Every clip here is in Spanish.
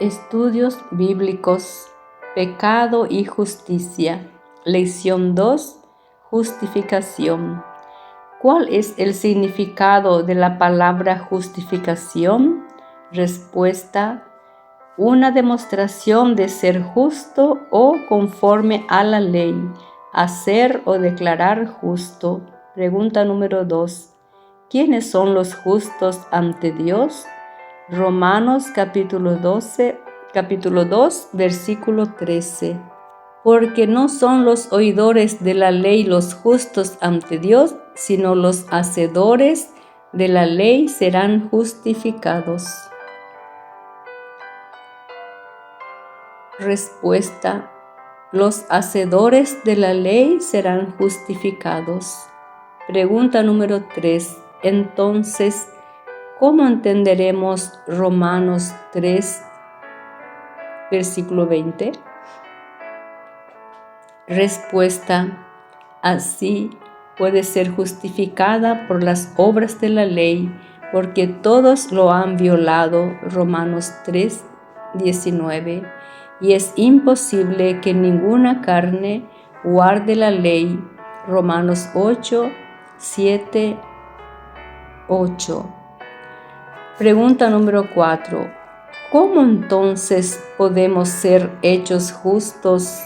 Estudios bíblicos, pecado y justicia. Lección 2, justificación. ¿Cuál es el significado de la palabra justificación? Respuesta: una demostración de ser justo o conforme a la ley, hacer o declarar justo. Pregunta número 2. ¿Quiénes son los justos ante Dios? Romanos capítulo 2, versículo 13. Porque no son los oidores de la ley los justos ante Dios, sino los hacedores de la ley serán justificados. Respuesta: los hacedores de la ley serán justificados. Pregunta número 3. Entonces, ¿cómo entenderemos Romanos 3, versículo 20? Respuesta: así puede ser justificada por las obras de la ley, porque todos lo han violado. Romanos 3, 19. Y es imposible que ninguna carne guarde la ley. Romanos 8, 7, 8. Pregunta número 4. ¿Cómo entonces podemos ser hechos justos?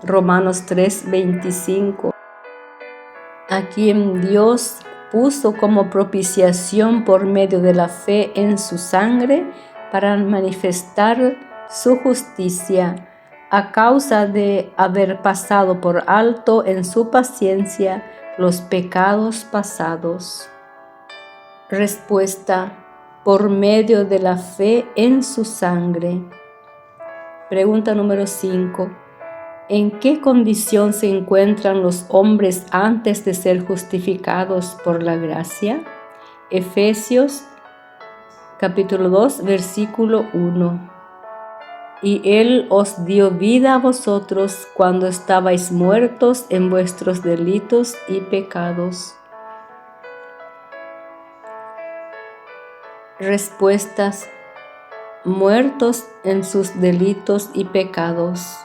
Romanos 3, 25. A quien Dios puso como propiciación por medio de la fe en su sangre para manifestar su justicia, a causa de haber pasado por alto en su paciencia los pecados pasados. Respuesta: por medio de la fe en su sangre. Pregunta número 5. ¿En qué condición se encuentran los hombres antes de ser justificados por la gracia? Efesios capítulo 2, versículo 1. Y Él os dio vida a vosotros cuando estabais muertos en vuestros delitos y pecados. Respuestas: muertos en sus delitos y pecados.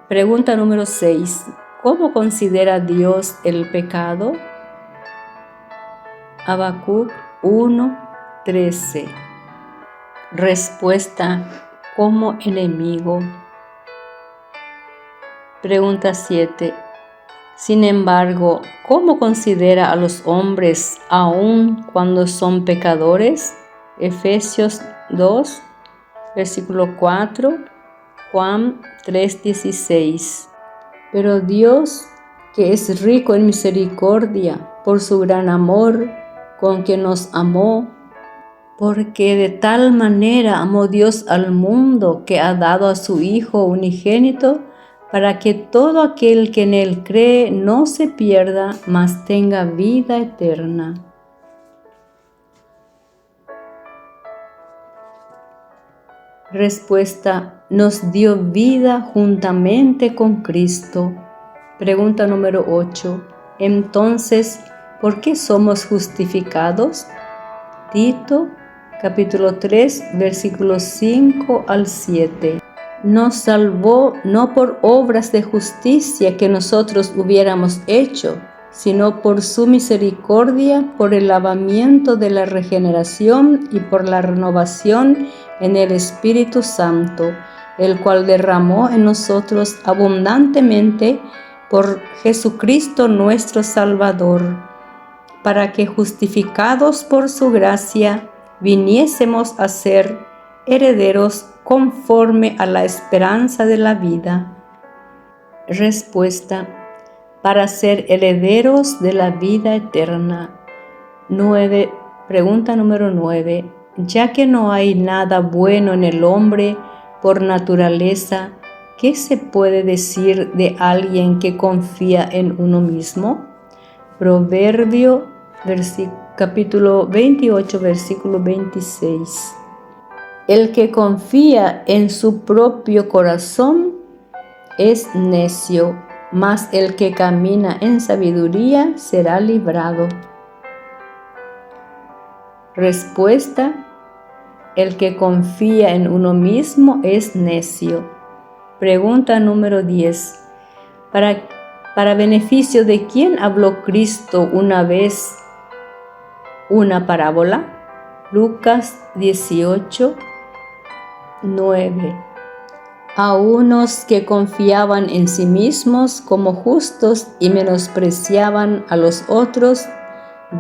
Pregunta número 6. ¿Cómo considera Dios el pecado? Habacuc 1, 13. Respuesta: como enemigo. Pregunta 7. Sin embargo, ¿cómo considera a los hombres aun cuando son pecadores? Efesios 2, versículo 4, Juan 3:16. Pero Dios, que es rico en misericordia, por su gran amor con que nos amó, porque de tal manera amó Dios al mundo que ha dado a su Hijo unigénito, para que todo aquel que en Él cree no se pierda, mas tenga vida eterna. Respuesta: nos dio vida juntamente con Cristo. Pregunta número 8. Entonces, ¿por qué somos justificados? Tito capítulo 3, versículos 5 al 7. Nos salvó no por obras de justicia que nosotros hubiéramos hecho, sino por su misericordia, por el lavamiento de la regeneración y por la renovación en el Espíritu Santo, el cual derramó en nosotros abundantemente por Jesucristo nuestro Salvador, para que justificados por su gracia viniésemos a ser herederos conforme a la esperanza de la vida. Respuesta: para ser herederos de la vida eterna. 9. Pregunta número 9. Ya que no hay nada bueno en el hombre por naturaleza, ¿qué se puede decir de alguien que confía en uno mismo? Proverbio capítulo 28, versículo 26. El que confía en su propio corazón es necio, mas el que camina en sabiduría será librado. Respuesta: el que confía en uno mismo es necio. Pregunta número 10. ¿Para beneficio de quién habló Cristo una vez una parábola? Lucas 18, 9. A unos que confiaban en sí mismos como justos y menospreciaban a los otros,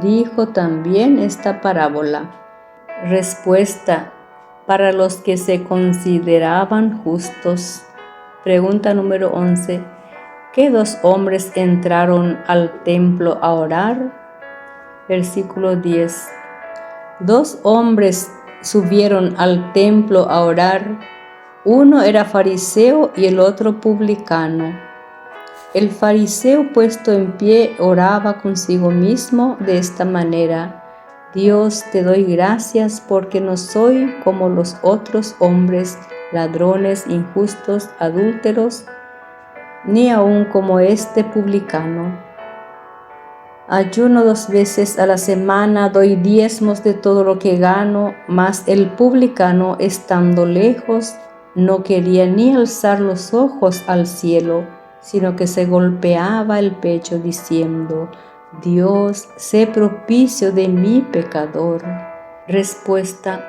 dijo también esta parábola. Respuesta: para los que se consideraban justos. Pregunta número 11. ¿Qué dos hombres entraron al templo a orar? Versículo 10. Dos hombres subieron al templo a orar. Uno era fariseo y el otro publicano. El fariseo, puesto en pie, oraba consigo mismo de esta manera: Dios, te doy gracias porque no soy como los otros hombres, ladrones, injustos, adúlteros, ni aun como este publicano. Ayuno 2 veces a la semana, doy diezmos de todo lo que gano, mas el publicano, estando lejos, no quería ni alzar los ojos al cielo, sino que se golpeaba el pecho diciendo: Dios, sé propicio de mi pecador. Respuesta: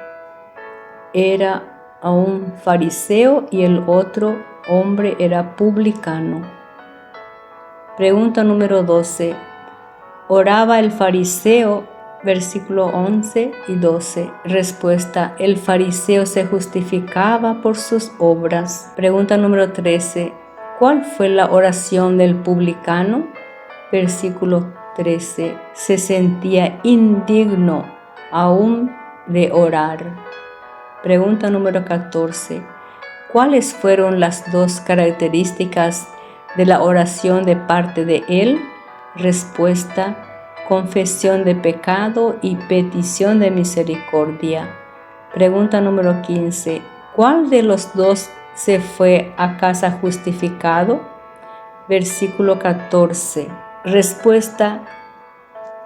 era a un fariseo y el otro hombre era publicano. Pregunta número 12. Oraba el fariseo, versículo 11 y 12. Respuesta: el fariseo se justificaba por sus obras. Pregunta número 13. ¿Cuál fue la oración del publicano? Versículo 13. Se sentía indigno aún de orar. Pregunta número 14. ¿Cuáles fueron las dos características de la oración de parte de él? Respuesta: confesión de pecado y petición de misericordia. Pregunta número 15. ¿Cuál de los dos se fue a casa justificado? Versículo 14. Respuesta: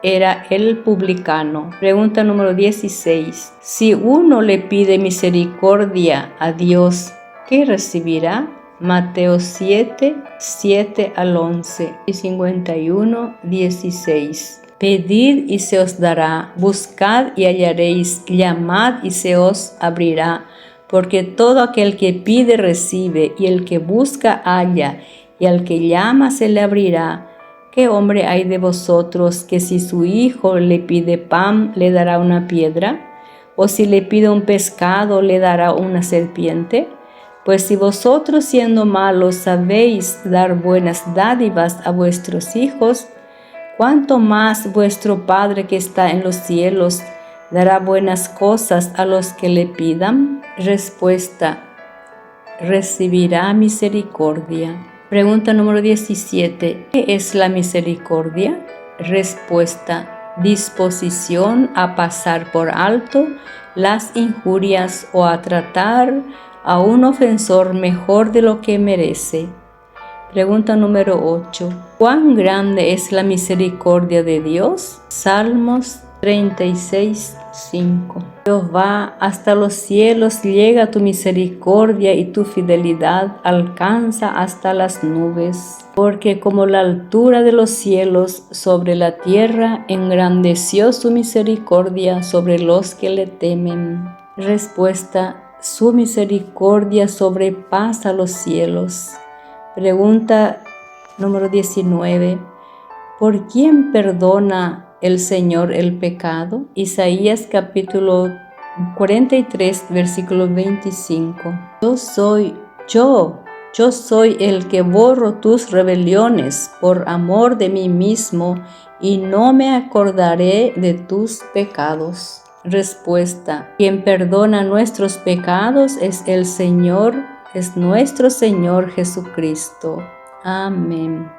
era el publicano. Pregunta número 16. Si uno le pide misericordia a Dios, ¿qué recibirá? Mateo 7, 7 al 11 y 51, 16. Pedid y se os dará, buscad y hallaréis, llamad y se os abrirá, porque todo aquel que pide recibe, y el que busca halla, y al que llama se le abrirá. ¿Qué hombre hay de vosotros que si su hijo le pide pan, le dará una piedra? ¿O si le pide un pescado, le dará una serpiente? Pues si vosotros, siendo malos, sabéis dar buenas dádivas a vuestros hijos, ¿cuánto más vuestro Padre que está en los cielos dará buenas cosas a los que le pidan? Respuesta: recibirá misericordia. Pregunta número 17. ¿Qué es la misericordia? Respuesta: disposición a pasar por alto las injurias o a tratar a un ofensor mejor de lo que merece. Pregunta número 8. ¿Cuán grande es la misericordia de Dios? Salmos 36, 5. Jehová, hasta los cielos llega tu misericordia y tu fidelidad alcanza hasta las nubes. Porque como la altura de los cielos sobre la tierra, engrandeció su misericordia sobre los que le temen. Respuesta: su misericordia sobrepasa los cielos. Pregunta número 19. ¿Por quién perdona el Señor el pecado? Isaías capítulo 43, versículo 25. Yo soy el que borro tus rebeliones por amor de mí mismo, y no me acordaré de tus pecados. Respuesta: quien perdona nuestros pecados es el Señor, es nuestro Señor Jesucristo. Amén.